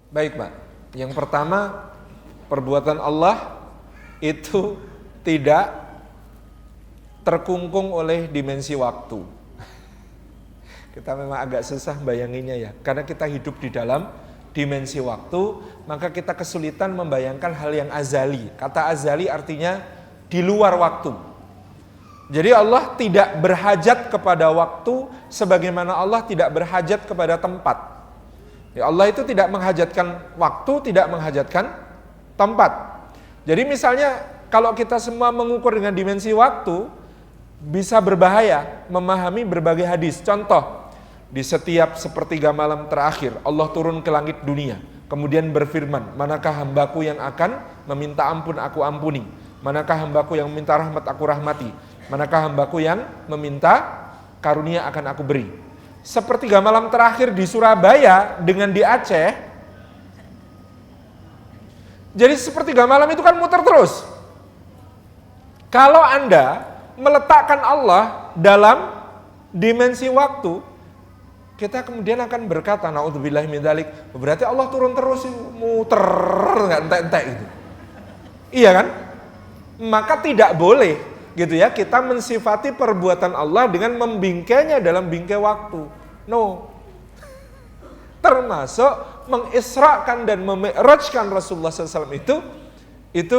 Baik, Pak. Yang pertama, perbuatan Allah itu tidak terkungkung oleh dimensi waktu. Kita memang agak susah bayanginnya ya, karena kita hidup di dalam dimensi waktu, maka kita kesulitan membayangkan hal yang azali. Kata azali artinya di luar waktu. Jadi Allah tidak berhajat kepada waktu sebagaimana Allah tidak berhajat kepada tempat. Ya, Allah itu tidak menghajatkan waktu, tidak menghajatkan tempat. Jadi misalnya kalau kita semua mengukur dengan dimensi waktu, bisa berbahaya memahami berbagai hadis. Contoh, di setiap sepertiga malam terakhir Allah turun ke langit dunia, kemudian berfirman, manakah hambaku yang akan meminta ampun aku ampuni, manakah hambaku yang meminta rahmat aku rahmati, manakah hambaku yang meminta karunia akan aku beri. Sepertiga malam terakhir di Surabaya dengan di Aceh, jadi sepertiga malam itu kan muter terus. Kalau Anda meletakkan Allah dalam dimensi waktu, kita kemudian akan berkata, naudzubillahi min dzalik, berarti Allah turun terus muter nggak entek-entek gitu. Iya kan? Maka tidak boleh gitu ya kita mensifati perbuatan Allah dengan membingkainya dalam bingkai waktu. No. Termasuk mengisrakan dan memi'rajkan Rasulullah SAW itu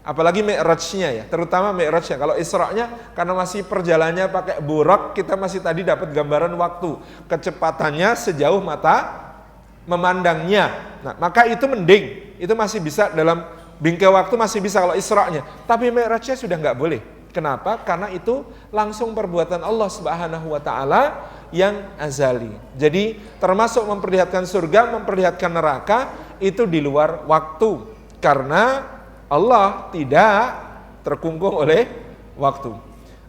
apalagi mi'rajnya ya, terutama mi'rajnya. Kalau Isra'nya karena masih perjalanannya pakai burak, kita masih tadi dapat gambaran waktu, kecepatannya sejauh mata memandangnya. Nah, maka itu mending, itu masih bisa dalam bingkai waktu, masih bisa kalau Isra'nya. Tapi mi'rajnya sudah nggak boleh. Kenapa? Karena itu langsung perbuatan Allah Subhanahu wa taala yang azali. Jadi termasuk memperlihatkan surga, memperlihatkan neraka itu di luar waktu. Karena Allah tidak terkungkung oleh waktu.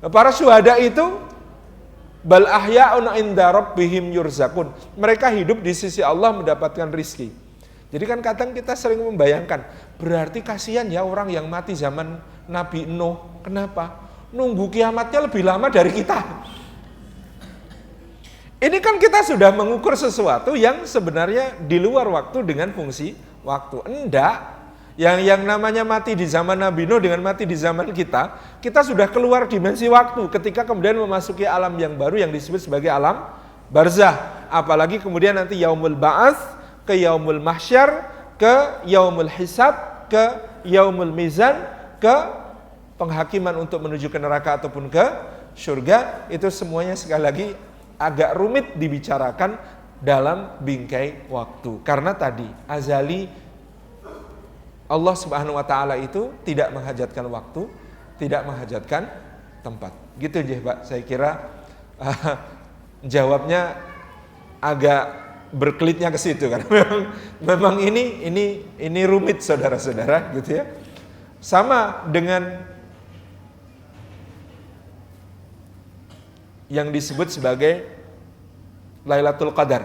Para syuhada itu bal ahya'un 'inda rabbihim yurzakun. Mereka hidup di sisi Allah mendapatkan rizki. Jadi kan kadang kita sering membayangkan, berarti kasihan ya orang yang mati zaman Nabi Nuh. Kenapa? Nunggu kiamatnya lebih lama dari kita. Ini kan kita sudah mengukur sesuatu yang sebenarnya di luar waktu dengan fungsi waktu. Enggak. Yang namanya mati di zaman Nabi Nuh dengan mati di zaman kita sudah keluar dimensi waktu ketika kemudian memasuki alam yang baru yang disebut sebagai alam barzah. Apalagi kemudian nanti yaumul ba'ats, ke yaumul mahsyar, ke yaumul hisab, ke yaumul mizan, ke penghakiman untuk menuju ke neraka ataupun ke surga. Itu semuanya sekali lagi agak rumit dibicarakan dalam bingkai waktu. Karena tadi azali Allah Subhanahu wa taala itu tidak menghajatkan waktu, tidak menghajatkan tempat. Gitu aja, Pak. Saya kira jawabnya agak berkelitnya ke situ kan. Memang ini rumit saudara-saudara gitu ya. Sama dengan yang disebut sebagai Lailatul Qadar.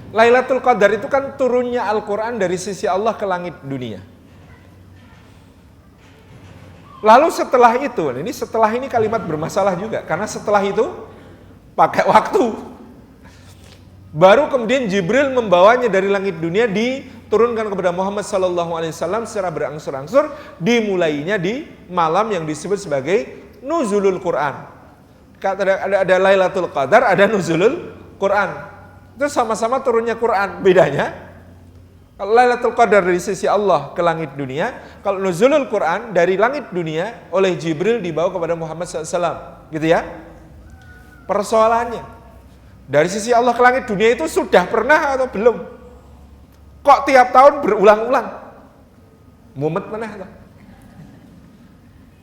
Lailatul Qadar itu kan turunnya Al-Quran dari sisi Allah ke langit dunia. Lalu setelah itu, setelah ini kalimat bermasalah juga, karena setelah itu pakai waktu. Baru kemudian Jibril membawanya dari langit dunia diturunkan kepada Muhammad SAW secara berangsur-angsur, dimulainya di malam yang disebut sebagai Nuzulul Quran. Ada Lailatul Qadar, ada Nuzulul Quran. Itu sama-sama turunnya Quran. Bedanya, kalau Lailatul Qadar dari sisi Allah ke langit dunia, kalau Nuzulul Quran dari langit dunia oleh Jibril dibawa kepada Muhammad SAW. Gitu ya. Persoalannya, dari sisi Allah ke langit dunia itu sudah pernah atau belum? Kok tiap tahun berulang-ulang? Mumet mana?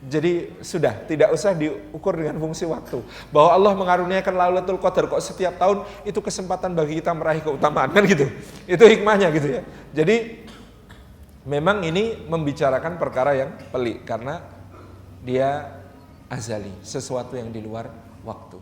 Jadi sudah, tidak usah diukur dengan fungsi waktu. Bahwa Allah mengaruniakan Lailatul Qadar kok setiap tahun itu kesempatan bagi kita meraih keutamaan kan gitu. Itu hikmahnya gitu ya. Jadi memang ini membicarakan perkara yang pelik karena dia azali, sesuatu yang di luar waktu.